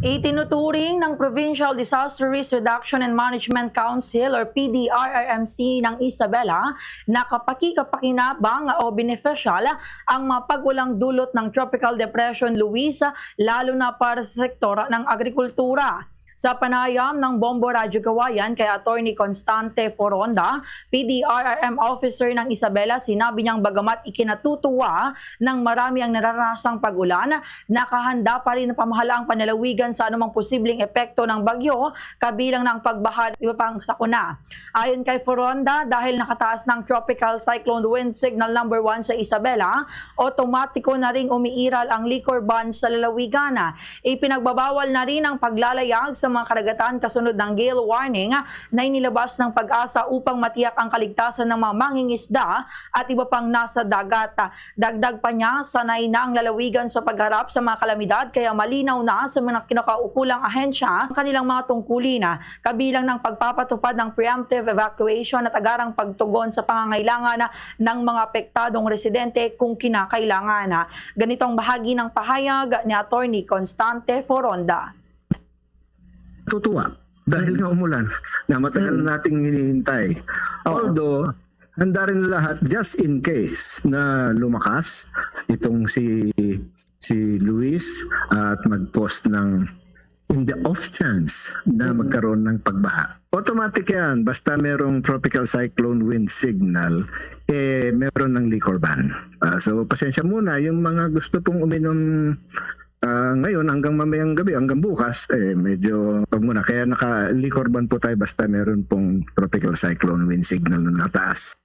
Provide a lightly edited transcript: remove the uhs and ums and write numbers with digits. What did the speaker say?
Itinuturing ng Provincial Disaster Risk Reduction and Management Council or PDRRMC ng Isabela na kapaki-kapakinabang o beneficial ang mapagwalang dulot ng Tropical Depression Luis, lalo na para sa sektor ng agrikultura. Sa panayam ng Bombo Radyo Kawayan kay Attorney Constante Foronda, PDRRM officer ng Isabela, sinabi niyang bagamat ikinatutuwa ng marami ang nararasang pag-ulan, nakahanda pa rin ang pamahalaang panlalawigan sa anumang posibleng epekto ng bagyo, kabilang ng pagbaha at iba pang sakuna. Ayon kay Foronda, dahil nakataas ng Tropical Cyclone Wind Signal number 1 sa Isabela, otomatiko na ring umiiral ang liquor ban sa lalawigan. Ipinagbabawal na rin ang paglalayag sa mga karagatan kasunod ng gale warning na inilabas ng Pag-asa upang matiyak ang kaligtasan ng mga mangingisda at iba pang nasa dagat. Dagdag pa niya, sanay na ang lalawigan sa pagharap sa mga kalamidad, kaya malinaw na sa mga kinakaukulang ahensya ang kanilang mga tungkulin, kabilang ng pagpapatupad ng preemptive evacuation at agarang pagtugon sa pangangailangan ng mga apektadong residente kung kinakailangan. Ganito ang bahagi ng pahayag ni Attorney Constante Foronda. Tutuwa dahil nga umulan na matagal na nating hinihintay. Although, handa rin lahat just in case na lumakas itong si Luis at mag-post ng in the off chance na magkaroon ng pagbaha. Automatic yan, basta merong tropical cyclone wind signal, meron ng liquor ban. So pasensya muna, yung mga gusto pong uminom ngayon hanggang mamayang gabi, hanggang bukas, medyo pag muna. Kaya naka-liquor ban po tayo basta meron pong tropical cyclone wind signal na nataas.